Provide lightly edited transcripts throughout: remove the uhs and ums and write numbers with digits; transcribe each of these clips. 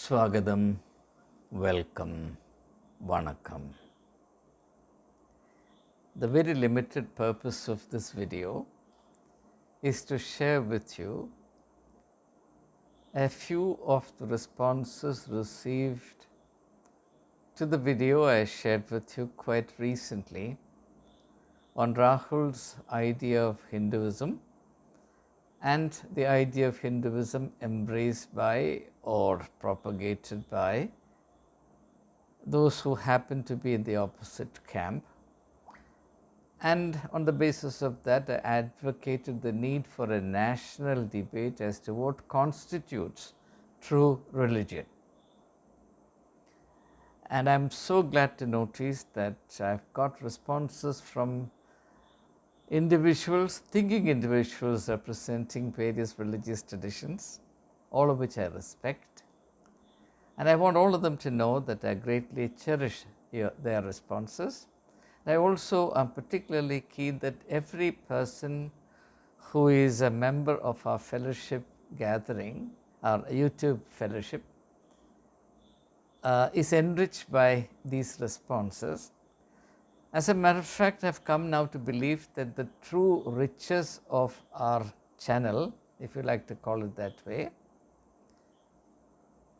Swagatham, welcome, vanakkam. The very limited purpose of this video is to share with you a few of the responses received to the video I shared with you quite recently on Rahul's idea of Hinduism and the idea of Hinduism embraced by or propagated by those who happen to be in the opposite camp. And on the basis of that, I advocated the need for a national debate as to what constitutes true religion. And I'm so glad to notice that I've got responses from individuals, thinking individuals representing various religious traditions, all of which I respect. And I want all of them to know that I greatly cherish their responses. I also am particularly keen that every person who is a member of our fellowship gathering, our YouTube fellowship, is enriched by these responses. As a matter of fact, I have come now to believe that the true riches of our channel, if you like to call it that way,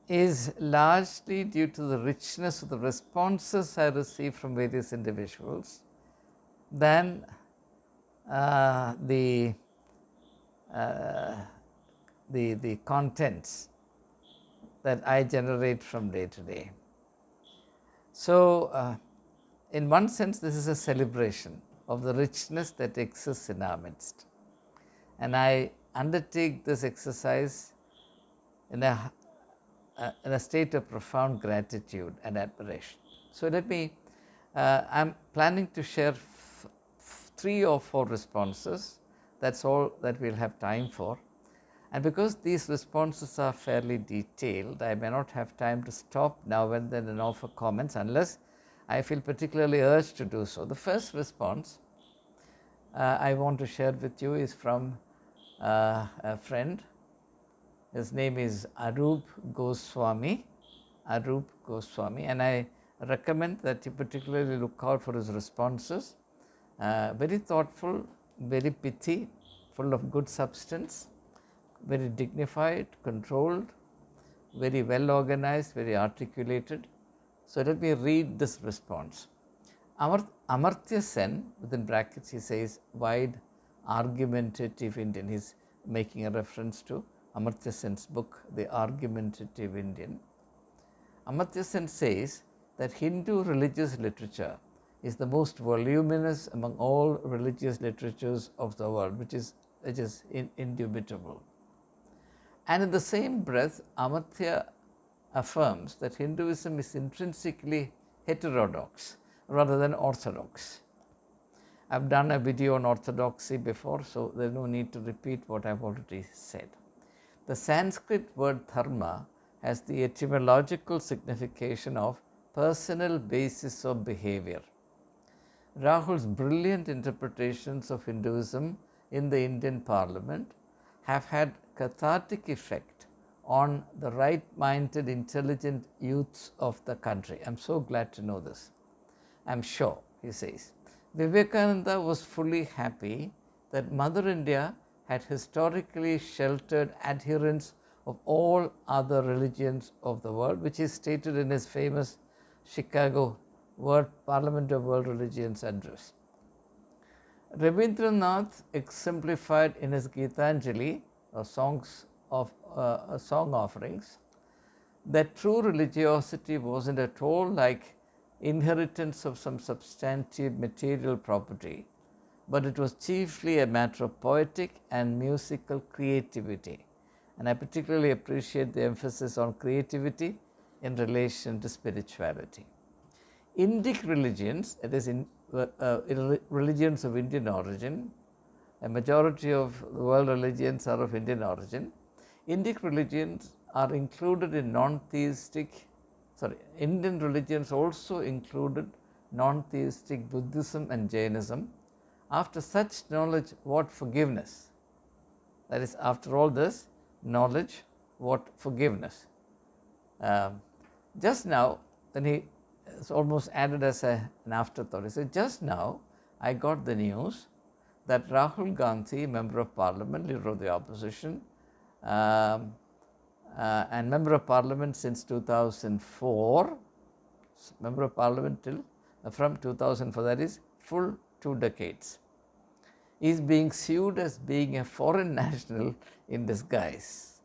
is largely due to the richness of the responses I receive from various individuals than the contents that I generate from day to day. So, in one sense, this is a celebration of the richness that exists in our midst. And I undertake this exercise in a state of profound gratitude and admiration. So I'm planning to share 3 or 4 responses. That's all that we'll have time for. And because these responses are fairly detailed, I may not have time to stop now and then and offer comments unless I feel particularly urged to do so. The first response I want to share with you is from a friend. His name is Arup Goswami, and I recommend that you particularly look out for his responses. Very thoughtful, very pithy, full of good substance, very dignified, controlled, very well organized, very articulated. So let me read this response. Amartya Sen, within brackets he says, wide argumentative Indian. He's making a reference to Amartya Sen's book, The Argumentative Indian. Amartya Sen says that Hindu religious literature is the most voluminous among all religious literatures of the world, which is indubitable. And in the same breath, Amartya affirms that Hinduism is intrinsically heterodox rather than orthodox. I've done a video on orthodoxy before, so there's no need to repeat what I've already said. The Sanskrit word dharma has the etymological signification of personal basis of behavior. Rahul's brilliant interpretations of Hinduism in the Indian Parliament have had cathartic effect on the right-minded, intelligent youths of the country. I'm so glad to know this. I'm sure, he says. Vivekananda was fully happy that Mother India had historically sheltered adherents of all other religions of the world, which is stated in his famous Chicago Parliament of World Religions address. Rabindranath exemplified in his Gitanjali, song offerings, that true religiosity wasn't at all like inheritance of some substantive material property, but it was chiefly a matter of poetic and musical creativity. And I particularly appreciate the emphasis on creativity in relation to spirituality. Indic religions, that is, religions of Indian origin, a majority of the world religions are of Indian origin. Indic religions are included in Indian religions also included non-theistic Buddhism and Jainism. After such knowledge, what forgiveness? That is, after all this knowledge, what forgiveness? Um, just now, then he it's almost added as an afterthought. He said, just now I got the news that Rahul Gandhi, Member of Parliament, leader of the opposition, and Member of Parliament since 2004, Member of Parliament till from 2004, that is full 2 decades, is being sued as being a foreign national in disguise.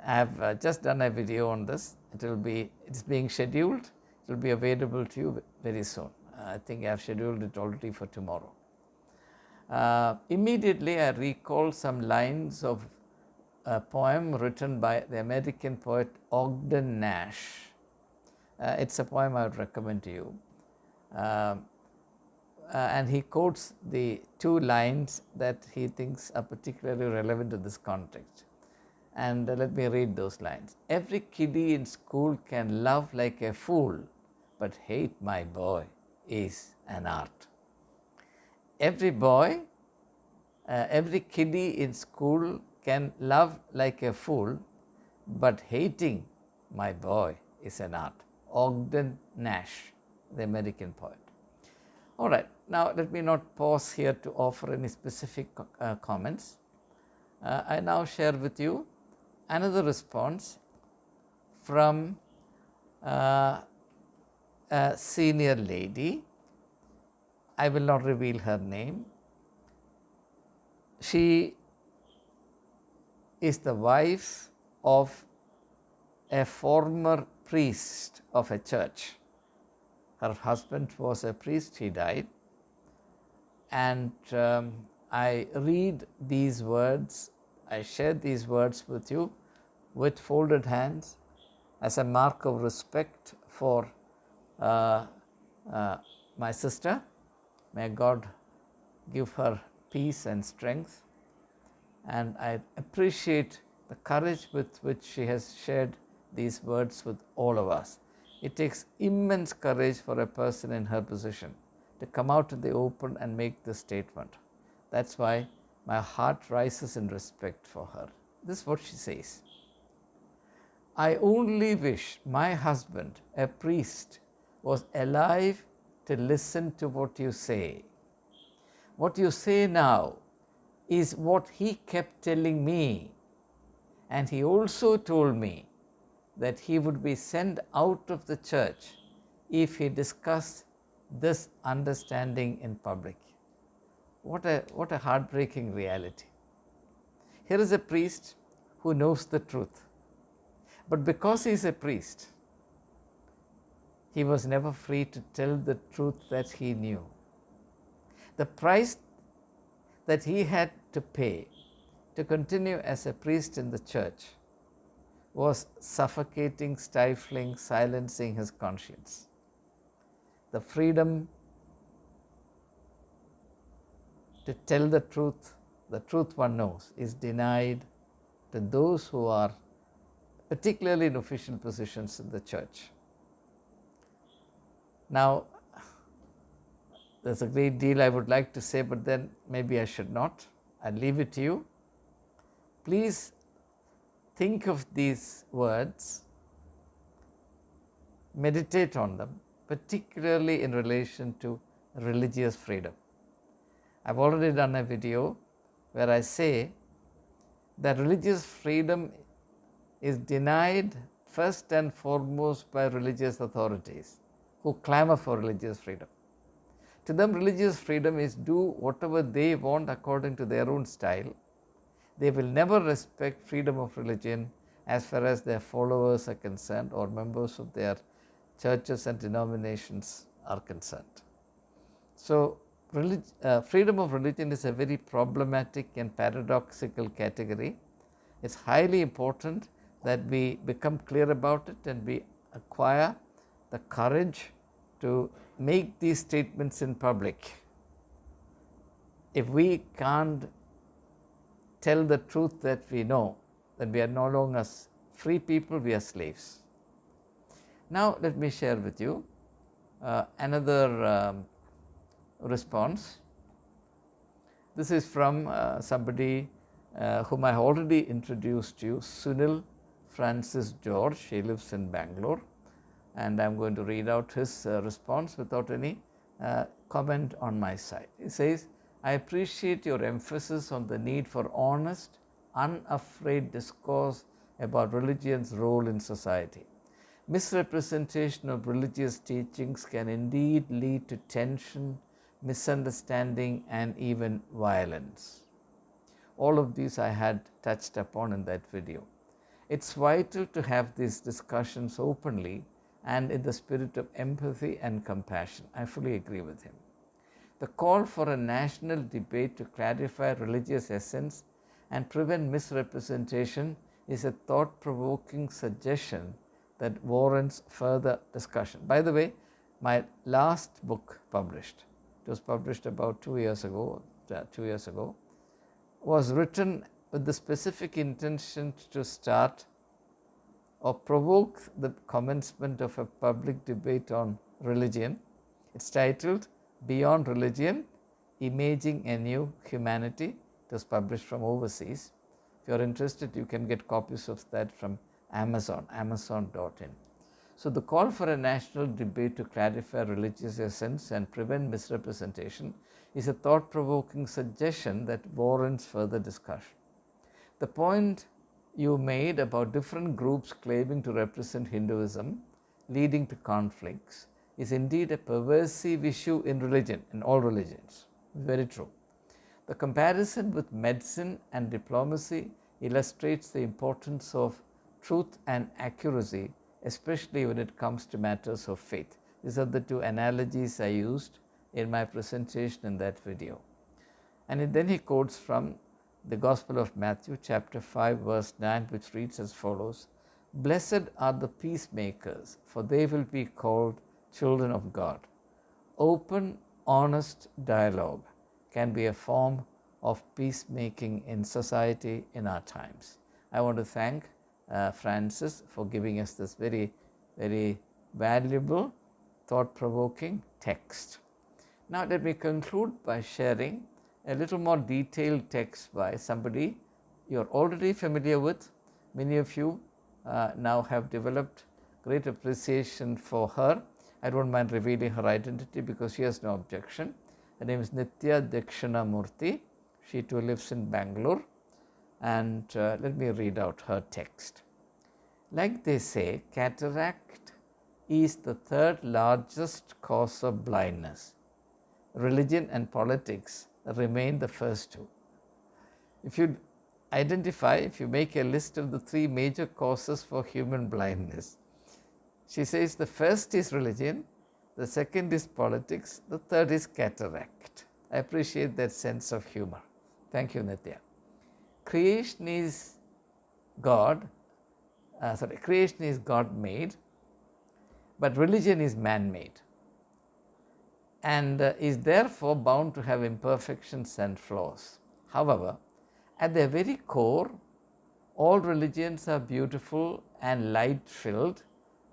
I have just done a video on this. It's being scheduled. It will be available to you very soon. I think I have scheduled it already for tomorrow. Immediately I recall some lines of a poem written by the American poet Ogden Nash. It's a poem I would recommend to you. And he quotes the 2 lines that he thinks are particularly relevant to this context. And let me read those lines. Every kiddie in school can love like a fool, but hate my boy is an art. Every kiddie in school can love like a fool, but hating my boy is an art. Ogden Nash, the American poet. All right, now let me not pause here to offer any specific comments. I now share with you another response from a senior lady. I will not reveal her name. She is the wife of a former priest of a church. Her husband was a priest, he died. And I read these words, I share these words with you with folded hands as a mark of respect for my sister. May God give her peace and strength. And I appreciate the courage with which she has shared these words with all of us. It takes immense courage for a person in her position to come out to the open and make this statement. That's why my heart rises in respect for her. This is what she says. I only wish my husband, a priest, was alive to listen to what you say. What you say now is what he kept telling me. And he also told me that he would be sent out of the church if he discussed this understanding in public. What a heartbreaking reality. Here is a priest who knows the truth. But because he is a priest, he was never free to tell the truth that he knew. The price that he had to pay to continue as a priest in the church was suffocating, stifling, silencing his conscience. The freedom to tell the truth one knows, is denied to those who are particularly in official positions in the church. Now, there's a great deal I would like to say, but then maybe I should not. I'll leave it to you. Please think of these words, meditate on them, particularly in relation to religious freedom. I've already done a video where I say that religious freedom is denied first and foremost by religious authorities who clamor for religious freedom. To them, religious freedom is do whatever they want according to their own style. They will never respect freedom of religion as far as their followers are concerned or members of their churches and denominations are concerned. So, freedom of religion is a very problematic and paradoxical category. It's highly important that we become clear about it and we acquire the courage to make these statements in public. If we can't tell the truth that we know, then we are no longer free people, we are slaves. Now let me share with you another response. This is from somebody whom I already introduced to you, Sunil Francis George. He lives in Bangalore, and I'm going to read out his response without any comment on my side. He says, I appreciate your emphasis on the need for honest, unafraid discourse about religion's role in society. Misrepresentation of religious teachings can indeed lead to tension, misunderstanding, and even violence. All of these I had touched upon in that video. It's vital to have these discussions openly and in the spirit of empathy and compassion. I fully agree with him. The call for a national debate to clarify religious essence and prevent misrepresentation is a thought-provoking suggestion that warrants further discussion. By the way, my last book published, it was published about 2 years ago, was written with the specific intention to start or provoke the commencement of a public debate on religion. It's titled Beyond Religion, Imaging a New Humanity. It was published from overseas. If you're interested, you can get copies of that from Amazon, amazon.in. So the call for a national debate to clarify religious essence and prevent misrepresentation is a thought-provoking suggestion that warrants further discussion. The point you made about different groups claiming to represent Hinduism leading to conflicts is indeed a pervasive issue in religion, in all religions. Very true. The comparison with medicine and diplomacy illustrates the importance of truth and accuracy, especially when it comes to matters of faith. These are the two analogies I used in my presentation in that video. And then he quotes from the Gospel of Matthew chapter 5 verse 9, which reads as follows, Blessed are the peacemakers, for they will be called children of God. Open, honest dialogue can be a form of peacemaking in society in our times. I want to thank Francis for giving us this very, very valuable, thought-provoking text. Now let me conclude by sharing a little more detailed text by somebody you're already familiar with. Many of you now have developed great appreciation for her. I don't mind revealing her identity because she has no objection. Her name is Nitya Dakshinamurthy. She too lives in Bangalore. And let me read out her text. Like they say, cataract is the third largest cause of blindness. Religion and politics remain the first two. If you make a list of the three major causes for human blindness, she says the first is religion, the second is politics, the third is cataract. I appreciate that sense of humor. Thank you, Nitya. Creation is God made, but religion is man-made, and is therefore bound to have imperfections and flaws. However, at their very core, all religions are beautiful and light-filled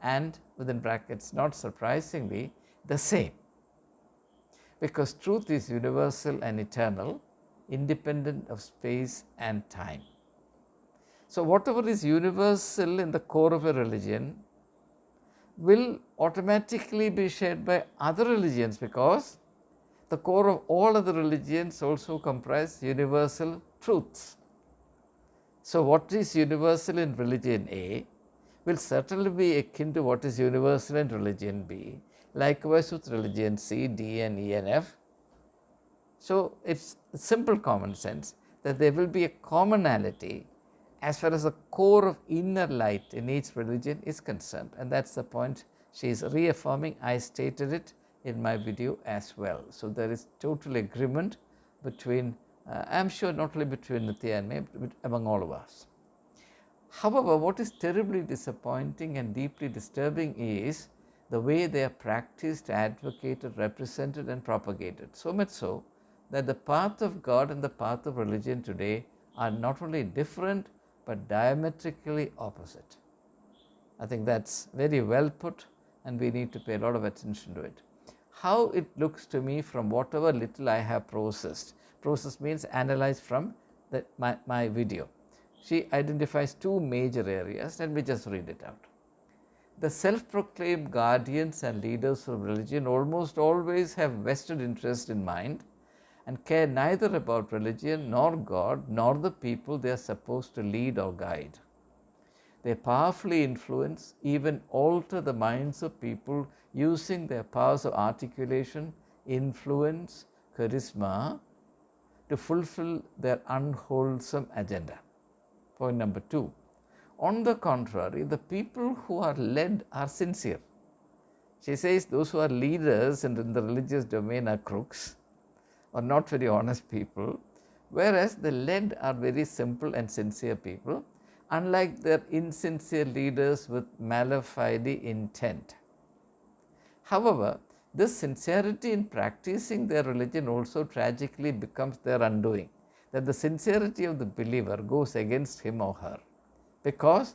and, within brackets, not surprisingly, the same. Because truth is universal and eternal, independent of space and time. So whatever is universal in the core of a religion will automatically be shared by other religions, because the core of all other religions also comprise universal truths. So what is universal in religion A will certainly be akin to what is universal in religion B, likewise with religion C, D and E and F. So it's simple common sense that there will be a commonality as far as the core of inner light in each religion is concerned, and that's the point she is reaffirming. I stated it in my video as well. So there is total agreement between, I'm sure not only between Nitya and me, but among all of us. However, what is terribly disappointing and deeply disturbing is the way they are practiced, advocated, represented and propagated. So much so that the path of God and the path of religion today are not only different but diametrically opposite. I think that's very well put, and we need to pay a lot of attention to it. How it looks to me from whatever little I have processed. Process means analyzed from my video. she identifies two major areas. Let me just read it out. The self-proclaimed guardians and leaders of religion almost always have vested interest in mind and care neither about religion nor God nor the people they are supposed to lead or guide. They powerfully influence, even alter the minds of people using their powers of articulation, influence, charisma to fulfill their unwholesome agenda. Point number 2. On the contrary, the people who are led are sincere. She says those who are leaders in the religious domain are crooks or not very honest people, whereas the led are very simple and sincere people, unlike their insincere leaders with malafide intent. However, this sincerity in practicing their religion also tragically becomes their undoing, that the sincerity of the believer goes against him or her, because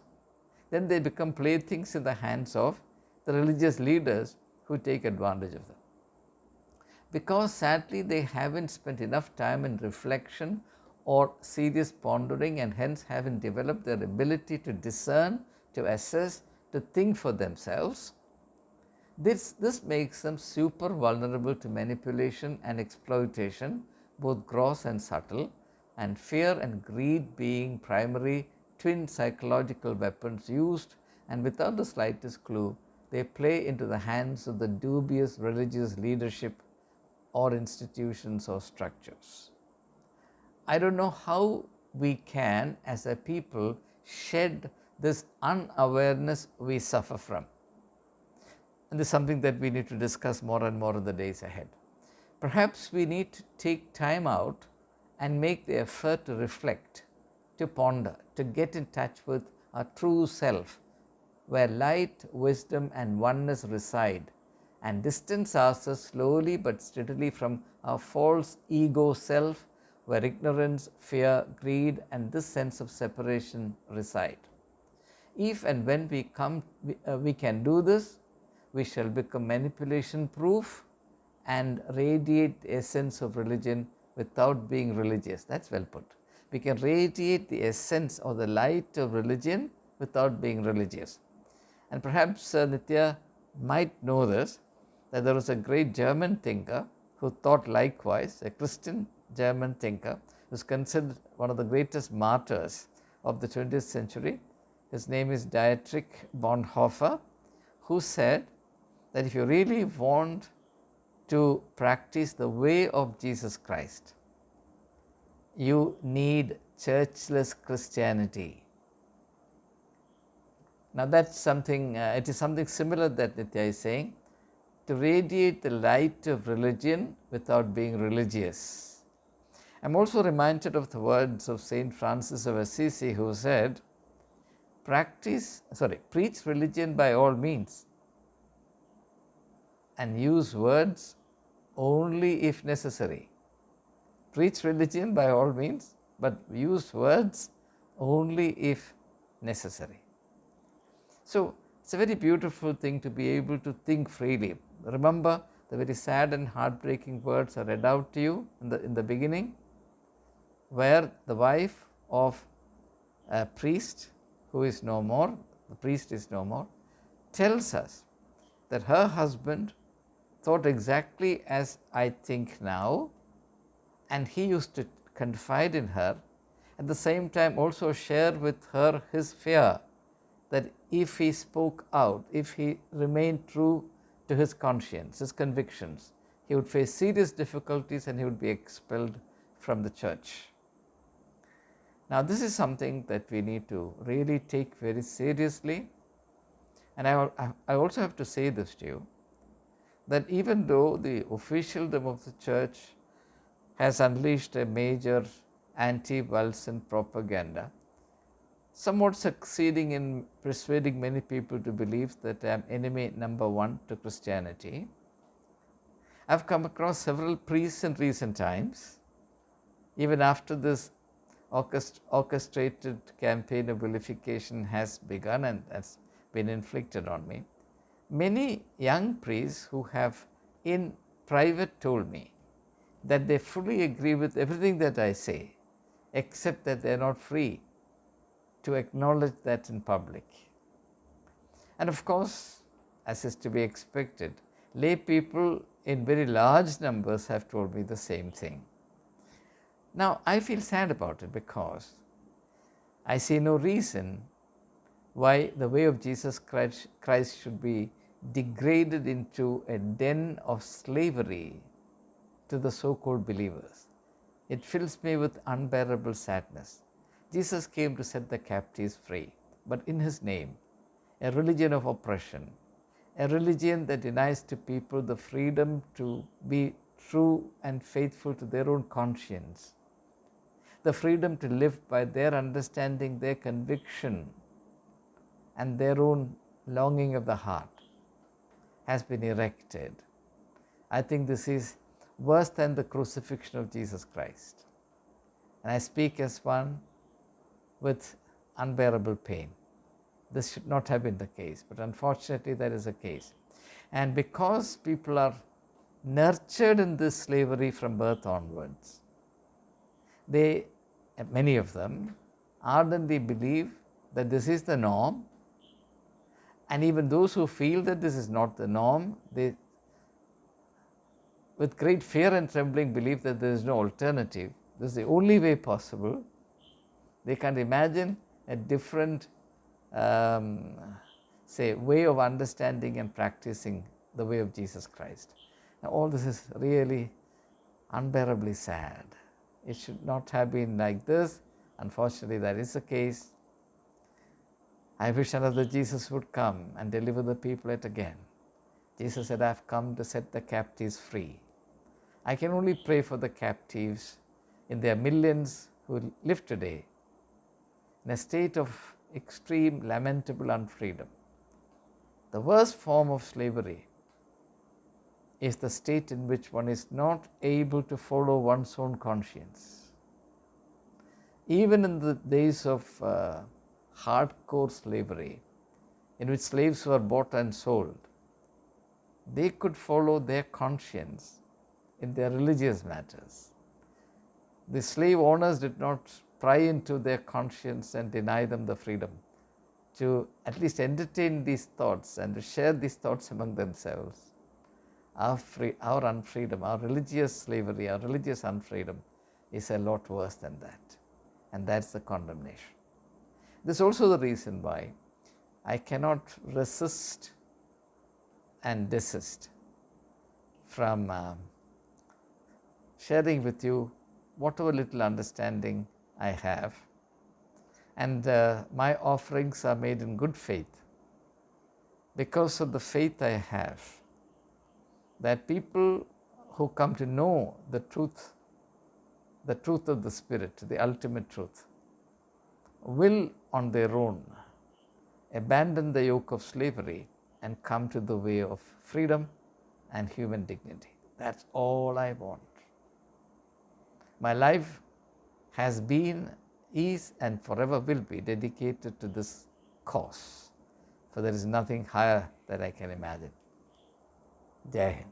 then they become playthings in the hands of the religious leaders who take advantage of them. Because sadly they haven't spent enough time in reflection or serious pondering, and hence haven't developed their ability to discern, to assess, to think for themselves. This makes them super vulnerable to manipulation and exploitation, both gross and subtle, and fear and greed being primary twin psychological weapons used, and without the slightest clue, they play into the hands of the dubious religious leadership or institutions or structures. I don't know how we can, as a people, shed this unawareness we suffer from. And this is something that we need to discuss more and more in the days ahead. Perhaps we need to take time out and make the effort to reflect, to ponder, to get in touch with our true self, where light, wisdom and oneness reside, and distance ourselves slowly but steadily from our false ego self, where ignorance, fear, greed and this sense of separation reside. If and when we can do this, we shall become manipulation proof and radiate the essence of religion without being religious. That's well put. We can radiate the essence or the light of religion without being religious. And perhaps Nitya might know this, that there was a great German thinker who thought likewise, a Christian German thinker who is considered one of the greatest martyrs of the 20th century. His name is Dietrich Bonhoeffer, who said that if you really want to practice the way of Jesus Christ, you need churchless Christianity. Now that's something, it is something similar that Nitya is saying, to radiate the light of religion without being religious. I am also reminded of the words of Saint Francis of Assisi, who said, preach religion by all means and use words only if necessary. Preach religion by all means, but use words only if necessary. So it's a very beautiful thing to be able to think freely. Remember, the very sad and heartbreaking words are read out to you in the beginning, where the wife of a priest who is no more, the priest is no more, tells us that her husband thought exactly as I think now, and he used to confide in her, at the same time also share with her his fear that if he spoke out, if he remained true to his conscience, his convictions, he would face serious difficulties and he would be expelled from the church. Now this is something that we need to really take very seriously, and I also have to say this to you, that even though the officialdom of the church has unleashed a major anti-Wilson propaganda, somewhat succeeding in persuading many people to believe that I am enemy number one to Christianity, I have come across several priests in recent times, even after this orchestrated campaign of vilification has begun and has been inflicted on me. Many young priests who have in private told me that they fully agree with everything that I say, except that they are not free to acknowledge that in public. And of course, as is to be expected, lay people in very large numbers have told me the same thing. Now, I feel sad about it because I see no reason why the way of Jesus Christ should be degraded into a den of slavery to the so-called believers. It fills me with unbearable sadness. Jesus came to set the captives free, but in his name, a religion of oppression, a religion that denies to people the freedom to be true and faithful to their own conscience, the freedom to live by their understanding, their conviction, and their own longing of the heart, has been erected. I think this is worse than the crucifixion of Jesus Christ. And I speak as one with unbearable pain. This should not have been the case, but unfortunately that is the case. And because people are nurtured in this slavery from birth onwards, many of them ardently believe that this is the norm, and even those who feel that this is not the norm, they with great fear and trembling believe that there is no alternative. This is the only way possible. They can't imagine a different way of understanding and practicing the way of Jesus Christ. Now, all this is really unbearably sad. It should not have been like this. Unfortunately, that is the case. I wish another Jesus would come and deliver the people yet again. Jesus said, I have come to set the captives free. I can only pray for the captives in their millions who live today in a state of extreme, lamentable unfreedom. The worst form of slavery is the state in which one is not able to follow one's own conscience. Even in the days of hardcore slavery, in which slaves were bought and sold, they could follow their conscience in their religious matters. The slave owners did not pry into their conscience and deny them the freedom to at least entertain these thoughts and to share these thoughts among themselves. Our unfreedom, our religious slavery, our religious unfreedom is a lot worse than that. And that's the condemnation. This is also the reason why I cannot resist and desist from sharing with you whatever little understanding I have. And my offerings are made in good faith because of the faith I have that people who come to know the truth of the Spirit, the ultimate truth, will on their own abandon the yoke of slavery and come to the way of freedom and human dignity. That's all I want. My life has been, is, and forever will be dedicated to this cause, for there is nothing higher that I can imagine. Jai Hind.